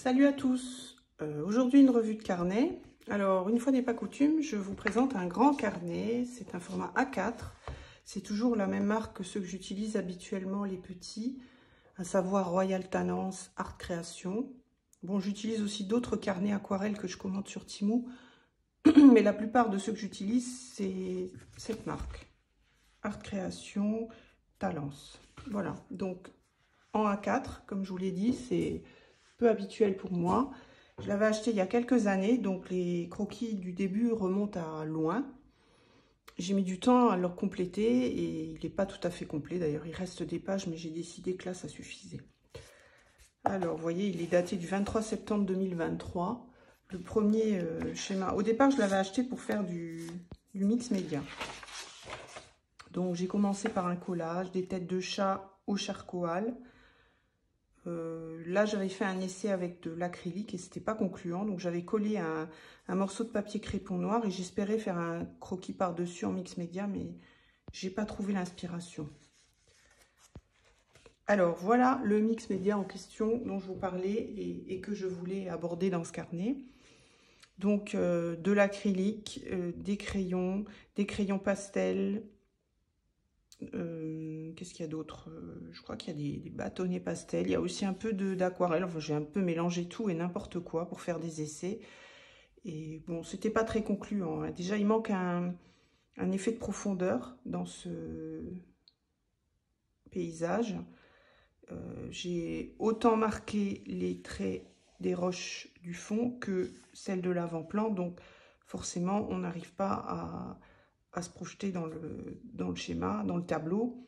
Salut à tous, aujourd'hui une revue de carnet. Alors une fois n'est pas coutume, je vous présente un grand carnet, c'est un format A4. C'est toujours la même marque que ceux que j'utilise habituellement, les petits, à savoir Royal Tannance Art Création. Bon, j'utilise aussi d'autres carnets aquarelles que je commande sur Temu, mais la plupart de ceux que j'utilise, c'est cette marque, Art Création Tannance. Voilà, donc en A4, comme je vous l'ai dit, c'est peu habituel pour moi. Je l'avais acheté il y a quelques années, donc les croquis du début remontent à loin. J'ai mis du temps à le compléter et il n'est pas tout à fait complet. D'ailleurs, il reste des pages, mais j'ai décidé que là, ça suffisait. Alors, vous voyez, il est daté du 23 septembre 2023. Le premier schéma. Au départ, je l'avais acheté pour faire du mix média. Donc, j'ai commencé par un collage, des têtes de chat au charcoal. Là, j'avais fait un essai avec de l'acrylique et c'était pas concluant. Donc, j'avais collé un morceau de papier crépon noir et j'espérais faire un croquis par-dessus en mix média, mais j'ai pas trouvé l'inspiration. Alors, voilà le mix média en question dont je vous parlais et que je voulais aborder dans ce carnet. Donc, de l'acrylique, des crayons pastels. Qu'est-ce qu'il y a d'autre? Je crois qu'il y a des bâtonnets pastels. Il y a aussi un peu d'aquarelle. Enfin, j'ai un peu mélangé tout et n'importe quoi pour faire des essais. Et bon, c'était pas très concluant, hein. Déjà, il manque un effet de profondeur dans ce paysage. J'ai autant marqué les traits des roches du fond que celles de l'avant-plan. Donc, forcément, on n'arrive pas à se projeter dans le schéma, dans le tableau.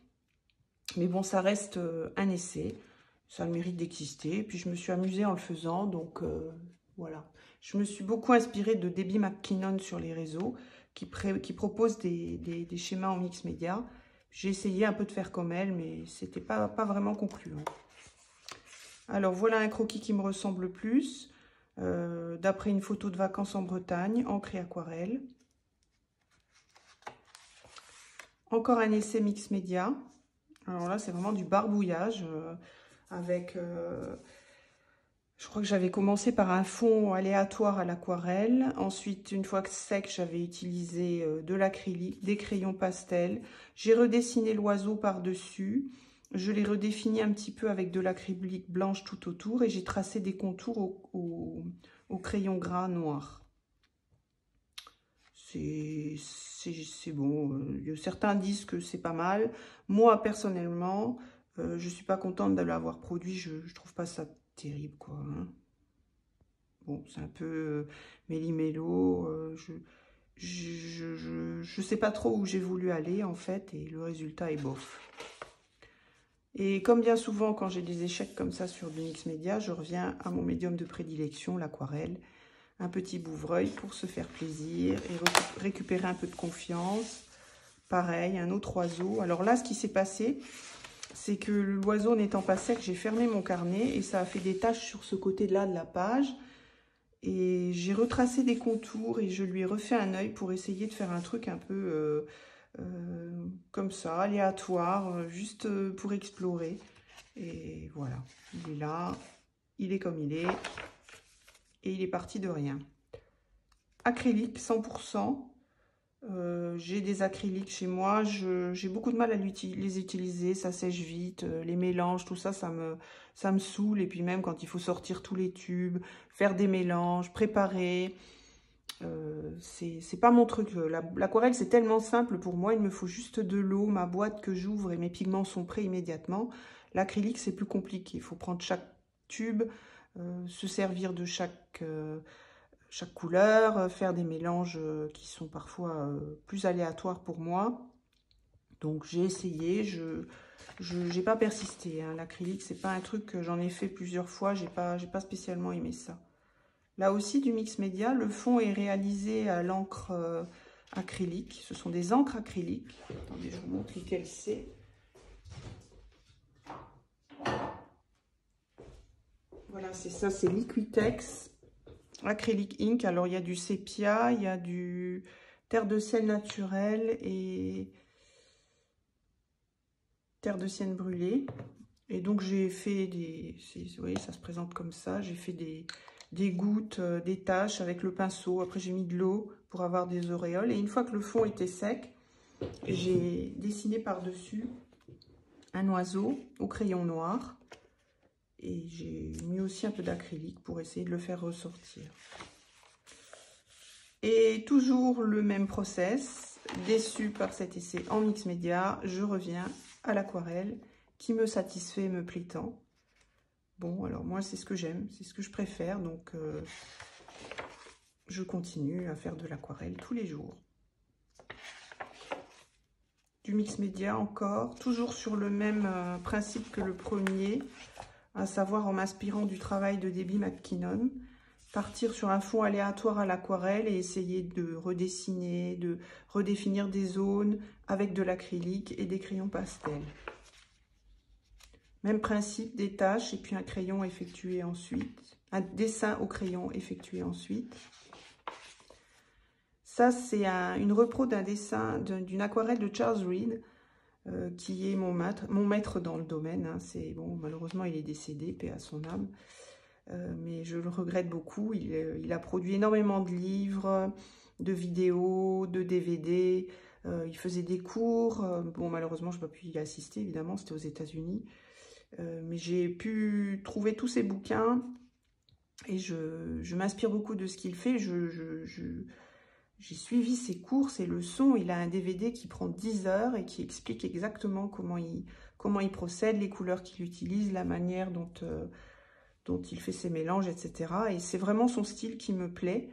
Mais bon, ça reste un essai. Ça a le mérite d'exister. Puis je me suis amusée en le faisant. Donc voilà. Je me suis beaucoup inspirée de Debbie McKinnon sur les réseaux qui propose des schémas en mix média. J'ai essayé un peu de faire comme elle, mais c'était pas vraiment concluant. Alors voilà un croquis qui me ressemble le plus. D'après une photo de vacances en Bretagne, encre et aquarelle. Encore un essai mix média. Alors là, c'est vraiment du barbouillage avec... je crois que j'avais commencé par un fond aléatoire à l'aquarelle. Ensuite, une fois que sec, j'avais utilisé de l'acrylique, des crayons pastels. J'ai redessiné l'oiseau par-dessus. Je l'ai redéfini un petit peu avec de l'acrylique blanche tout autour. Et j'ai tracé des contours au crayon gras noir. C'est bon. Certains disent que c'est pas mal. Moi, personnellement, je suis pas contente de l'avoir produit. Je trouve pas ça terrible, quoi. Hein. Bon, c'est un peu méli-mélo. Je sais pas trop où j'ai voulu aller, en fait. Et le résultat est bof. Et comme bien souvent, quand j'ai des échecs comme ça sur du mix média, je reviens à mon médium de prédilection, l'aquarelle. Un petit bouvreuil pour se faire plaisir et récupérer un peu de confiance. Pareil, un autre oiseau. Alors là, ce qui s'est passé, c'est que l'oiseau n'étant pas sec, j'ai fermé mon carnet et ça a fait des taches sur ce côté-là de la page. Et j'ai retracé des contours et je lui ai refait un œil pour essayer de faire un truc un peu comme ça, aléatoire, juste pour explorer. Et voilà, il est là, il est comme il est. Et il est parti de rien. Acrylique 100%. J'ai des acryliques chez moi. J'ai beaucoup de mal à les utiliser. Ça sèche vite. Les mélanges, tout ça, ça me saoule. Et puis même quand il faut sortir tous les tubes, faire des mélanges, préparer. C'est pas mon truc. L'aquarelle, c'est tellement simple pour moi. Il me faut juste de l'eau, ma boîte que j'ouvre et mes pigments sont prêts immédiatement. L'acrylique, c'est plus compliqué. Il faut prendre chaque tube, se servir de chaque couleur, faire des mélanges qui sont parfois plus aléatoires pour moi. Donc j'ai essayé, je n'ai pas persisté. Hein. L'acrylique, c'est pas un truc que j'en ai fait plusieurs fois, j'ai pas spécialement aimé ça. Là aussi du mix média, le fond est réalisé à l'encre acrylique. Ce sont des encres acryliques. Attendez, je vous montre lesquelles c'est. Voilà, c'est ça, c'est Liquitex. Acrylic Ink. Alors, il y a du sépia, il y a du terre de ciel naturel et terre de sienne brûlée. Et donc j'ai fait vous voyez, ça se présente comme ça. J'ai fait des gouttes, des taches avec le pinceau. Après j'ai mis de l'eau pour avoir des auréoles. Et une fois que le fond était sec, j'ai dessiné par-dessus un oiseau au crayon noir. Et j'ai mis aussi un peu d'acrylique pour essayer de le faire ressortir. Et toujours le même process. Déçue par cet essai en mix média, je reviens à l'aquarelle qui me satisfait, me plaît tant. Bon, alors moi, c'est ce que j'aime, c'est ce que je préfère. Donc, je continue à faire de l'aquarelle tous les jours. Du mix média encore, toujours sur le même principe que le premier, à savoir en m'inspirant du travail de Debbie McKinnon. Partir sur un fond aléatoire à l'aquarelle et essayer de redessiner, de redéfinir des zones avec de l'acrylique et des crayons pastels. Même principe, des taches et puis un crayon effectué ensuite. Un dessin au crayon effectué ensuite. Ça, c'est une repro d'un dessin, d'une aquarelle de Charles Reed, qui est mon maître dans le domaine. Hein. Bon, malheureusement, il est décédé, paix à son âme. Mais je le regrette beaucoup. Il a produit énormément de livres, de vidéos, de DVD. Il faisait des cours. Bon, malheureusement, je n'ai pas pu y assister, évidemment, c'était aux États-Unis. Mais j'ai pu trouver tous ses bouquins et je m'inspire beaucoup de ce qu'il fait. J'ai suivi ses cours, ses leçons. Il a un DVD qui prend 10 heures et qui explique exactement comment il procède, les couleurs qu'il utilise, la manière dont il fait ses mélanges, etc. Et c'est vraiment son style qui me plaît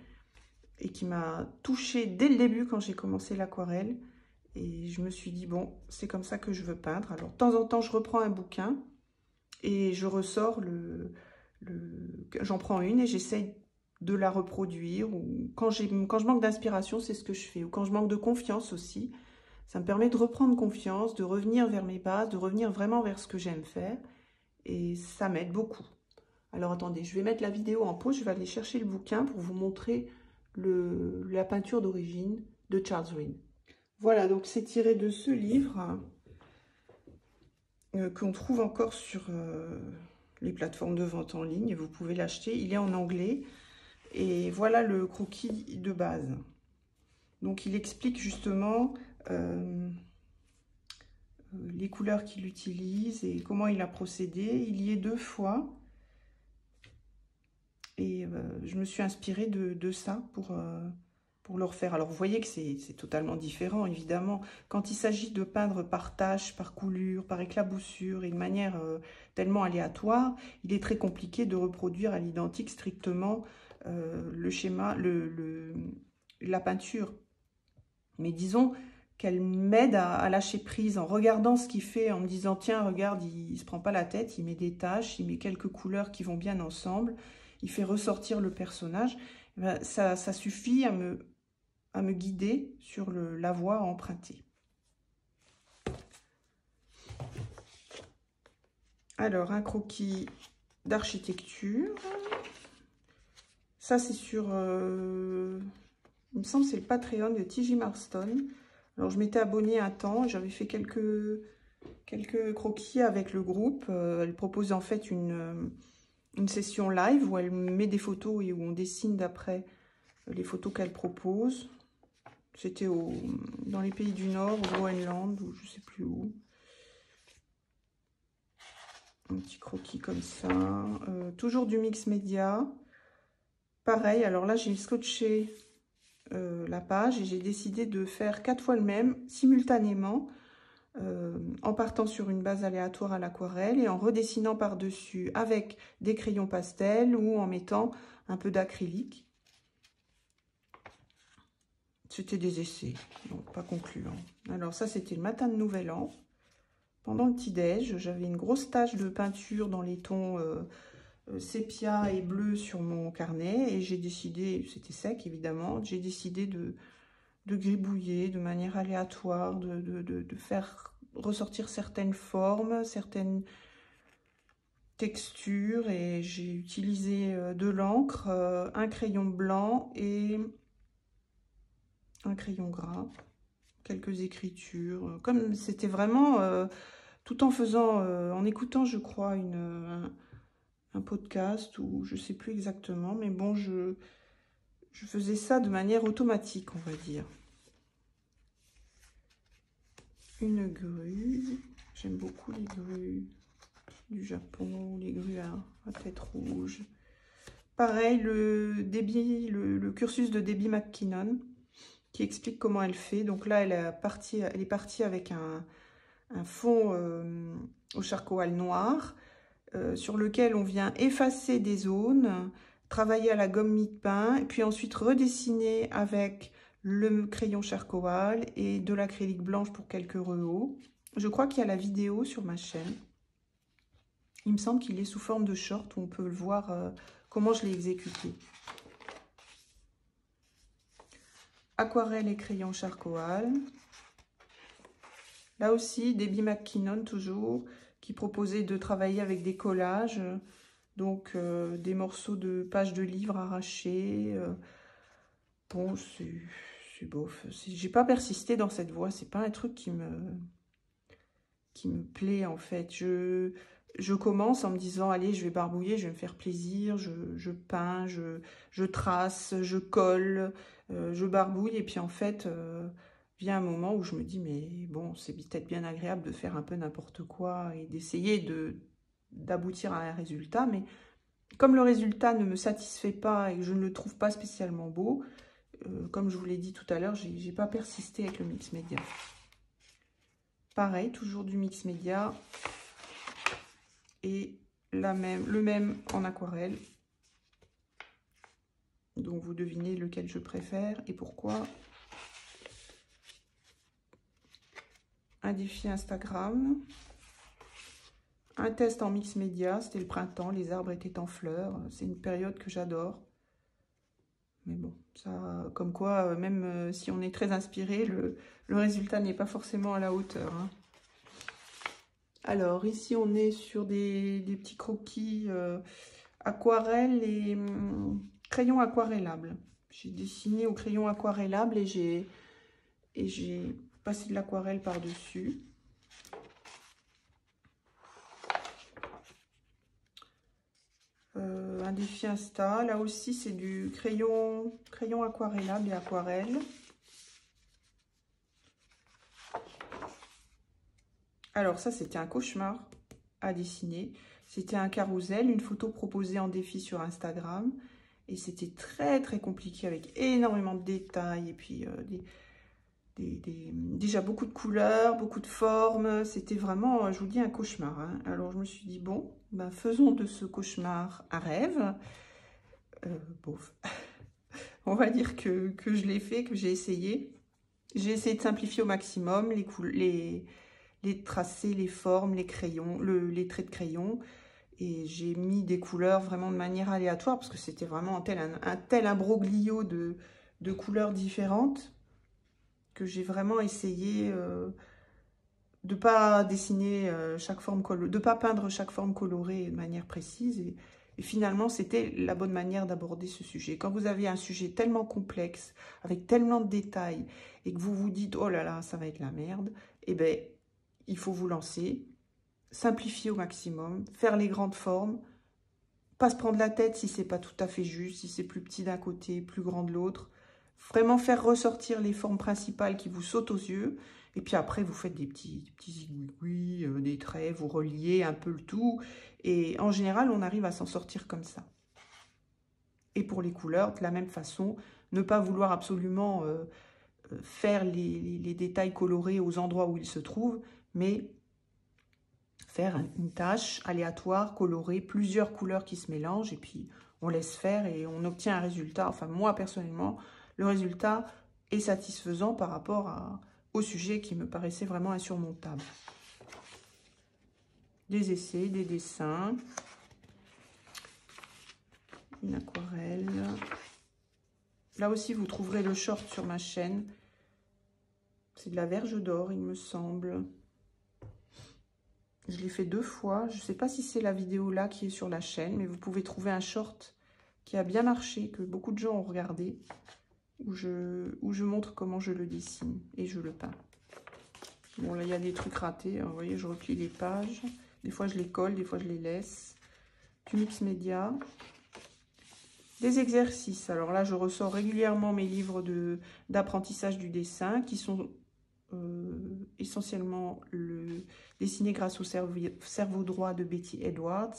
et qui m'a touchée dès le début quand j'ai commencé l'aquarelle. Et je me suis dit, bon, c'est comme ça que je veux peindre. Alors, de temps en temps, je reprends un bouquin et je ressors j'en prends une et j'essaye de la reproduire. Ou quand je manque d'inspiration, c'est ce que je fais. Ou quand je manque de confiance aussi, ça me permet de reprendre confiance, de revenir vers mes bases, de revenir vraiment vers ce que j'aime faire. Et ça m'aide beaucoup. Alors attendez, je vais mettre la vidéo en pause, je vais aller chercher le bouquin pour vous montrer la peinture d'origine de Charles Reed. Voilà, donc c'est tiré de ce livre qu'on trouve encore sur les plateformes de vente en ligne. Vous pouvez l'acheter, il est en anglais. Et voilà le croquis de base. Donc il explique justement les couleurs qu'il utilise et comment il a procédé. Il y est 2 fois. Et je me suis inspirée de ça pour le refaire. Alors, vous voyez que c'est totalement différent, évidemment. Quand il s'agit de peindre par tache, par coulure, par éclaboussure et de manière tellement aléatoire, il est très compliqué de reproduire à l'identique strictement le schéma, la peinture. Mais disons qu'elle m'aide à lâcher prise en regardant ce qu'il fait, en me disant, tiens, regarde, il se prend pas la tête, il met des taches, il met quelques couleurs qui vont bien ensemble. Il fait ressortir le personnage, ben, ça suffit à me guider sur la voie à emprunter. Alors, un croquis d'architecture. Ça, c'est sur, il me semble, c'est le Patreon de T.J. Marston. Alors, je m'étais abonnée un temps, j'avais fait quelques croquis avec le groupe. Elle propose en fait une session live où elle met des photos et où on dessine d'après les photos qu'elle propose. C'était dans les pays du Nord, au Groenland, ou je sais plus où. Un petit croquis comme ça. Toujours du mix média. Pareil, alors là, j'ai scotché la page et j'ai décidé de faire 4 fois le même simultanément. En partant sur une base aléatoire à l'aquarelle et en redessinant par-dessus avec des crayons pastels ou en mettant un peu d'acrylique. C'était des essais, donc pas concluants. Alors ça, c'était le matin de Nouvel An. Pendant le petit-déj, j'avais une grosse tache de peinture dans les tons sépia et bleu sur mon carnet et j'ai décidé, c'était sec évidemment, j'ai décidé de gribouiller de manière aléatoire, de faire ressortir certaines formes, certaines textures et j'ai utilisé de l'encre, un crayon blanc et un crayon gras, quelques écritures. Comme c'était vraiment tout en faisant, en écoutant, je crois, un podcast, ou je sais plus exactement, mais bon, je faisais ça de manière automatique, on va dire. Une grue, j'aime beaucoup les grues du Japon, les grues à tête rouge. Pareil, le cursus de Debbie McKinnon, qui explique comment elle fait. Donc là, elle est partie avec un fond au charcoal noir, sur lequel on vient effacer des zones, travailler à la gomme mie-de-pain, et puis ensuite redessiner avec le crayon charcoal et de l'acrylique blanche pour quelques rehauts. Je crois qu'il y a la vidéo sur ma chaîne. Il me semble qu'il est sous forme de short, où on peut le voir comment je l'ai exécuté. Aquarelle et crayon charcoal. Là aussi, Debbie McKinnon, toujours, qui proposait de travailler avec des collages, donc des morceaux de pages de livres arrachés. Bon, c'est bof. J'ai pas persisté dans cette voie, c'est pas un truc qui me plaît en fait. Je commence en me disant, allez, je vais barbouiller, je vais me faire plaisir, je peins, je trace, je colle, je barbouille, et puis en fait, vient un moment où je me dis, mais bon, c'est peut-être bien agréable de faire un peu n'importe quoi et d'essayer d'aboutir à un résultat, mais comme le résultat ne me satisfait pas et que je ne le trouve pas spécialement beau, comme je vous l'ai dit tout à l'heure, j'ai pas persisté avec le mix média. Pareil, toujours du mix média et le même en aquarelle. Donc vous devinez lequel je préfère et pourquoi. Un défi Instagram. Un test en mix média, c'était le printemps, les arbres étaient en fleurs. C'est une période que j'adore. Mais bon, ça, comme quoi, même si on est très inspiré, le résultat n'est pas forcément à la hauteur, hein. Alors, ici, on est sur des petits croquis aquarelle et crayon aquarellable. J'ai dessiné au crayon aquarellable et j'ai passé de l'aquarelle par-dessus. Un défi Insta. Là aussi, c'est du crayon aquarellable et aquarelle. Alors ça, c'était un cauchemar à dessiner. C'était un carrousel, une photo proposée en défi sur Instagram. Et c'était très très compliqué avec énormément de détails. Et puis déjà beaucoup de couleurs, beaucoup de formes. C'était vraiment, je vous dis, un cauchemar, hein. Alors je me suis dit, bon, ben, faisons de ce cauchemar un rêve. Bof. On va dire que je l'ai fait, que j'ai essayé. J'ai essayé de simplifier au maximum les tracés, les formes, les crayons, les traits de crayon. Et j'ai mis des couleurs vraiment de manière aléatoire parce que c'était vraiment un tel imbroglio de couleurs différentes que j'ai vraiment essayé de ne pas dessiner chaque forme colorée, de ne pas peindre chaque forme colorée de manière précise. Et finalement, c'était la bonne manière d'aborder ce sujet. Quand vous avez un sujet tellement complexe, avec tellement de détails, et que vous vous dites, oh là là, ça va être la merde, eh bien, il faut vous lancer, simplifier au maximum, faire les grandes formes, pas se prendre la tête si c'est pas tout à fait juste, si c'est plus petit d'un côté, plus grand de l'autre. Vraiment faire ressortir les formes principales qui vous sautent aux yeux. Et puis après, vous faites des petits zigouigouis, des traits, vous reliez un peu le tout. Et en général, on arrive à s'en sortir comme ça. Et pour les couleurs, de la même façon, ne pas vouloir absolument faire les détails colorés aux endroits où ils se trouvent, mais faire une tache aléatoire, colorée, plusieurs couleurs qui se mélangent, et puis on laisse faire et on obtient un résultat. Enfin, moi, personnellement, le résultat est satisfaisant par rapport au sujet qui me paraissait vraiment insurmontable. Des essais, des dessins, une aquarelle. Là aussi, vous trouverez le short sur ma chaîne. C'est de la verge d'or, il me semble. Je l'ai fait 2 fois. Je ne sais pas si c'est la vidéo là qui est sur la chaîne, mais vous pouvez trouver un short qui a bien marché, que beaucoup de gens ont regardé, où je montre comment je le dessine et je le peins. Bon, là, il y a des trucs ratés. Vous voyez, je replie les pages. Des fois, je les colle, des fois, je les laisse. Du mix média. Des exercices. Alors là, je ressors régulièrement mes livres d'apprentissage du dessin qui sont essentiellement dessiné grâce au cerveau droit de Betty Edwards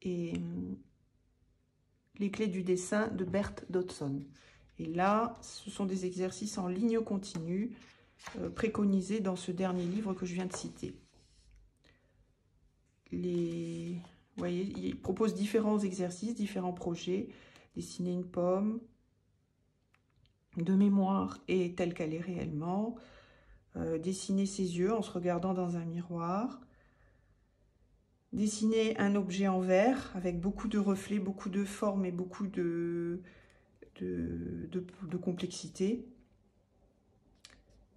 et les clés du dessin de Bert Dodson. Et là, ce sont des exercices en ligne continue préconisés dans ce dernier livre que je viens de citer. Vous voyez, il propose différents exercices, différents projets. Dessiner une pomme de mémoire et telle qu'elle est réellement. Dessiner ses yeux en se regardant dans un miroir. Dessiner un objet en verre avec beaucoup de reflets, beaucoup de formes et beaucoup de complexité.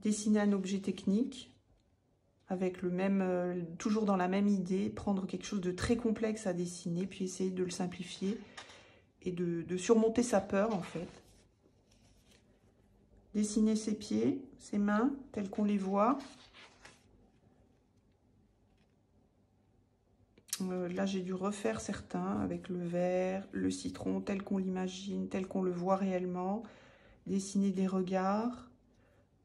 Dessiner un objet technique avec toujours dans la même idée, prendre quelque chose de très complexe à dessiner, puis essayer de le simplifier et de surmonter sa peur en fait. Dessiner ses pieds, ses mains, tels qu'on les voit. Là, j'ai dû refaire certains avec le vert, le citron, tel qu'on l'imagine, tel qu'on le voit réellement. Dessiner des regards.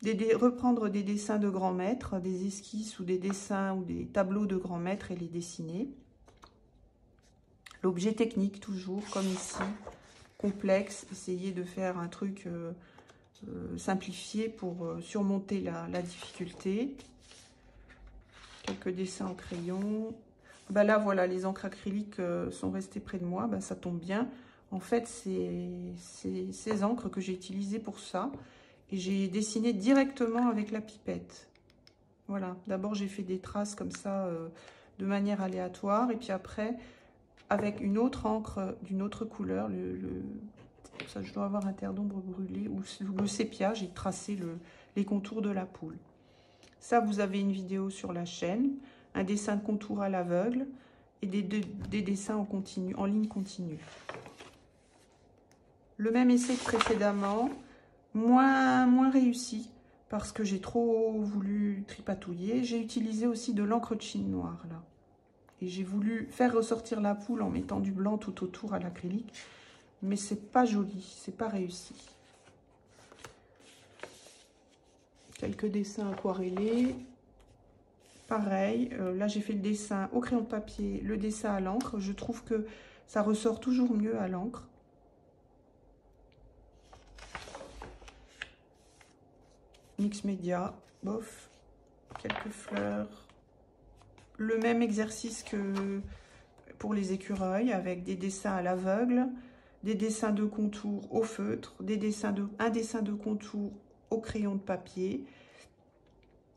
Reprendre des dessins de grands maîtres, des esquisses ou des dessins ou des tableaux de grands maîtres et les dessiner. L'objet technique, toujours, comme ici, complexe. Essayer de faire un truc simplifié pour surmonter la difficulté. Quelques dessins en crayon. Bah là, voilà, les encres acryliques sont restées près de moi. Bah, ça tombe bien. En fait, c'est ces encres que j'ai utilisées pour ça. Et j'ai dessiné directement avec la pipette. Voilà. D'abord, j'ai fait des traces comme ça, de manière aléatoire. Et puis après, avec une autre encre d'une autre couleur, ça, je dois avoir un terre d'ombre brûlé ou le sépia, j'ai tracé les contours de la poule. Ça, vous avez une vidéo sur la chaîne, un dessin de contour à l'aveugle et des dessins en ligne continue. Le même essai que précédemment, moins réussi parce que j'ai trop voulu tripatouiller. J'ai utilisé aussi de l'encre de Chine noire là. Et j'ai voulu faire ressortir la poule en mettant du blanc tout autour à l'acrylique. Mais c'est pas joli, c'est pas réussi. Quelques dessins aquarellés. Pareil, là j'ai fait le dessin au crayon de papier, le dessin à l'encre. Je trouve que ça ressort toujours mieux à l'encre. Mix média, bof, quelques fleurs. Le même exercice que pour les écureuils avec des dessins à l'aveugle, des dessins de contour au feutre, un dessin de contour au crayon de papier.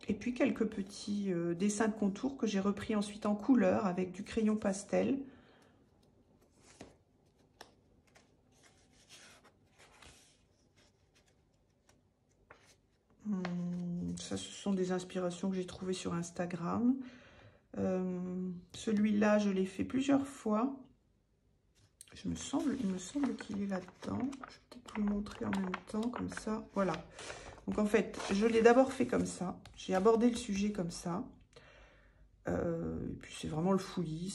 Et puis quelques petits dessins de contour que j'ai repris ensuite en couleur avec du crayon pastel. Ça, ce sont des inspirations que j'ai trouvées sur Instagram. Celui-là, je l'ai fait plusieurs fois. Il me semble qu'il est là-dedans. Je vais peut-être vous le montrer en même temps, comme ça. Voilà. Donc, en fait, je l'ai d'abord fait comme ça. J'ai abordé le sujet comme ça. Et puis, c'est vraiment le fouillis.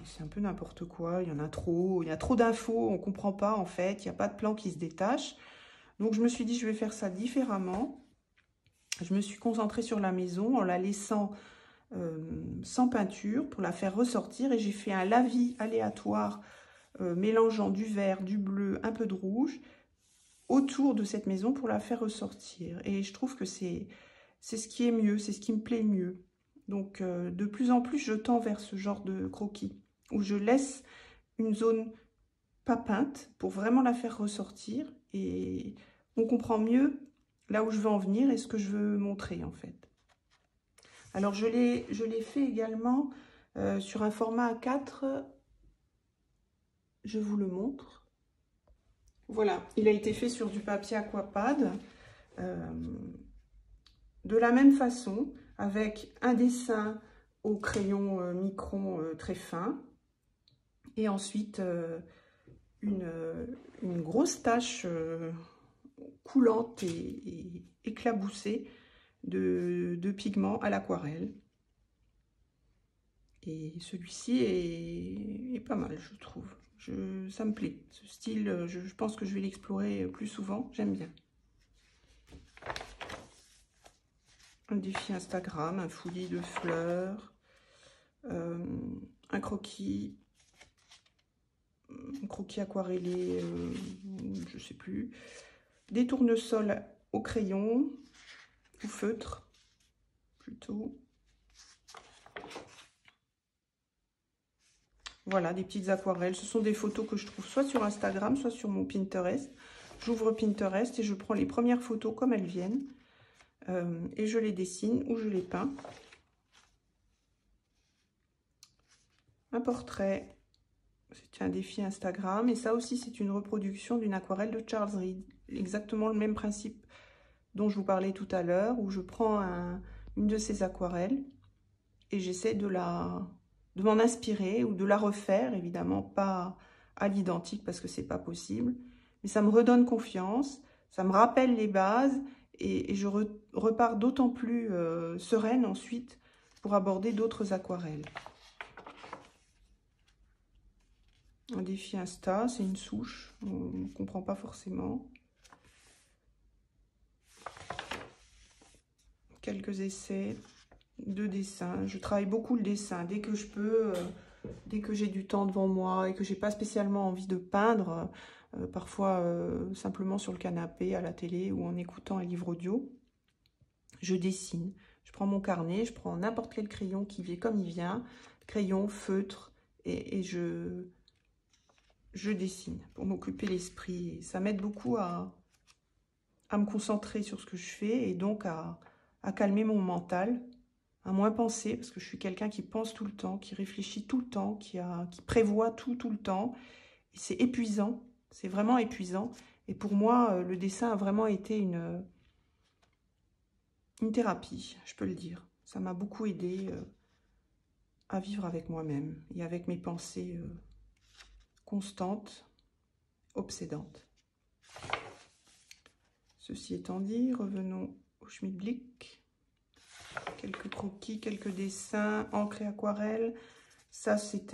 C'est un peu n'importe quoi. Il y en a trop. Il y a trop d'infos. On ne comprend pas, en fait. Il n'y a pas de plan qui se détache. Donc, je me suis dit, je vais faire ça différemment. Je me suis concentrée sur la maison en la laissant sans peinture pour la faire ressortir. Et j'ai fait un lavis aléatoire mélangeant du vert, du bleu, un peu de rouge autour de cette maison pour la faire ressortir. Et je trouve que c'est ce qui est mieux, c'est ce qui me plaît mieux. Donc, de plus en plus, je tends vers ce genre de croquis où je laisse une zone pas peinte pour vraiment la faire ressortir. Et on comprend mieux là où je veux en venir et ce que je veux montrer, en fait. Alors, je l'ai fait également sur un format A4. Je vous le montre. Voilà, il a été fait sur du papier aquapad. De la même façon, avec un dessin au crayon micron très fin. Et ensuite, une grosse tache coulante et éclaboussée de pigments à l'aquarelle. Et celui-ci est pas mal, je trouve. Ça me plaît. Ce style, je pense que je vais l'explorer plus souvent. J'aime bien. Un défi Instagram, un fouillis de fleurs, un croquis aquarellé, je sais plus, des tournesols au crayon ou feutre plutôt. Voilà, des petites aquarelles. Ce sont des photos que je trouve soit sur Instagram, soit sur mon Pinterest. J'ouvre Pinterest et je prends les premières photos comme elles viennent. Et je les dessine ou je les peins. Un portrait, c'est un défi Instagram. Et ça aussi, c'est une reproduction d'une aquarelle de Charles Reed. Exactement le même principe dont je vous parlais tout à l'heure, où je prends une de ces aquarelles et j'essaie de m'en inspirer ou de la refaire, évidemment pas à l'identique parce que c'est pas possible, mais ça me redonne confiance, ça me rappelle les bases et je repars d'autant plus sereine ensuite pour aborder d'autres aquarelles. Un défi Insta, c'est une souche, on ne comprend pas forcément. Quelques essais de dessin. Je travaille beaucoup le dessin dès que je peux, dès que j'ai du temps devant moi et que j'ai pas spécialement envie de peindre, parfois simplement sur le canapé, à la télé ou en écoutant un livre audio, je dessine. Je prends mon carnet, je prends n'importe quel crayon qui vient comme il vient, crayon, feutre, et je dessine pour m'occuper l'esprit. Ça m'aide beaucoup à me concentrer sur ce que je fais et donc à calmer mon mental, à moins penser, parce que je suis quelqu'un qui pense tout le temps, qui réfléchit tout le temps, qui prévoit tout le temps. Et c'est épuisant, c'est vraiment épuisant. Et pour moi, le dessin a vraiment été une thérapie, je peux le dire. Ça m'a beaucoup aidé à vivre avec moi-même et avec mes pensées constantes, obsédantes. Ceci étant dit, revenons au Schmidtblick. Quelques croquis, quelques dessins, encre et aquarelle. Ça, c'est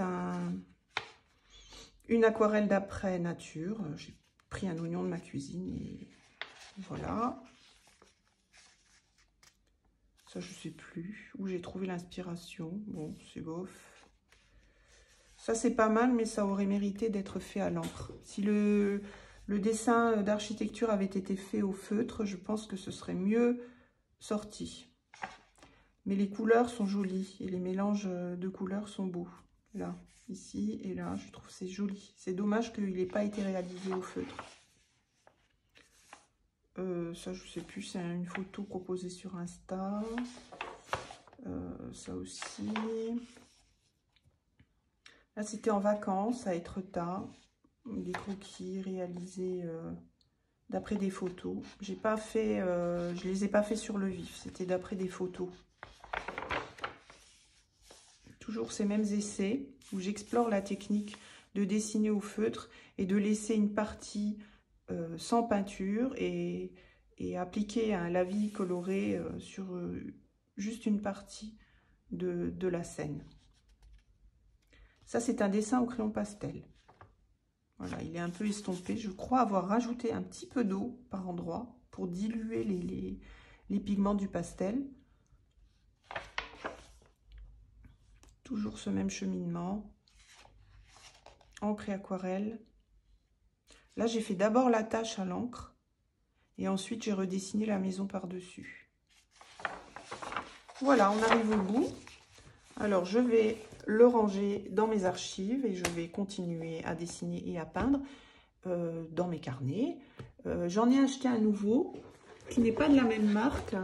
une aquarelle d'après nature. J'ai pris un oignon de ma cuisine et voilà. Ça, je sais plus où j'ai trouvé l'inspiration. Bon, c'est bof. Ça, c'est pas mal, mais ça aurait mérité d'être fait à l'encre. Si le dessin d'architecture avait été fait au feutre, je pense que ce serait mieux sorti. Mais les couleurs sont jolies et les mélanges de couleurs sont beaux. Là, ici et là, je trouve c'est joli. C'est dommage qu'il n'ait pas été réalisé au feutre. Ça, je sais plus, c'est une photo proposée sur Insta. Ça aussi. Là, c'était en vacances à Étretat. Des croquis réalisés d'après des photos. J'ai pas fait, je les ai pas fait sur le vif. C'était d'après des photos. Toujours ces mêmes essais où j'explore la technique de dessiner au feutre et de laisser une partie sans peinture et appliquer un lavis coloré sur juste une partie de la scène. Ça, c'est un dessin au crayon pastel. Voilà, il est un peu estompé. Je crois avoir rajouté un petit peu d'eau par endroit pour diluer les pigments du pastel. Toujours ce même cheminement. Encre et aquarelle. Là, j'ai fait d'abord la tache à l'encre. Et ensuite, j'ai redessiné la maison par-dessus. Voilà, on arrive au bout. Alors, je vais le ranger dans mes archives. Et je vais continuer à dessiner et à peindre dans mes carnets. J'en ai acheté un nouveau qui n'est pas de la même marque.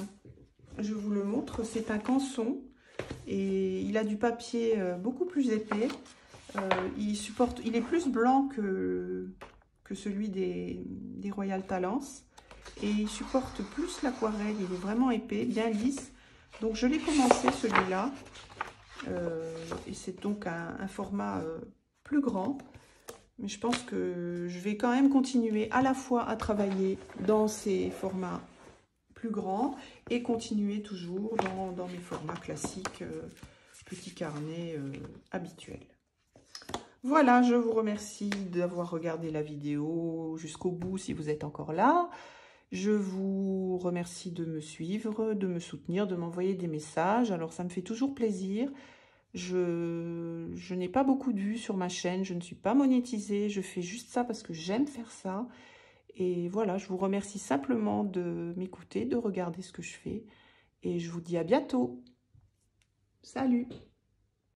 Je vous le montre. C'est un canson. Et il a du papier beaucoup plus épais. Il est plus blanc que celui des Royal Talents. Et il supporte plus l'aquarelle. Il est vraiment épais, bien lisse. Donc je l'ai commencé celui-là. Et c'est donc un format plus grand. Mais je pense que je vais quand même continuer à la fois à travailler dans ces formats plus grand et continuer toujours dans mes formats classiques, petits carnets habituels. Voilà, je vous remercie d'avoir regardé la vidéo jusqu'au bout si vous êtes encore là. Je vous remercie de me suivre, de me soutenir, de m'envoyer des messages. Alors, ça me fait toujours plaisir. Je n'ai pas beaucoup de vues sur ma chaîne, je ne suis pas monétisée. Je fais juste ça parce que j'aime faire ça. Et voilà, je vous remercie simplement de m'écouter, de regarder ce que je fais. Et je vous dis à bientôt. Salut!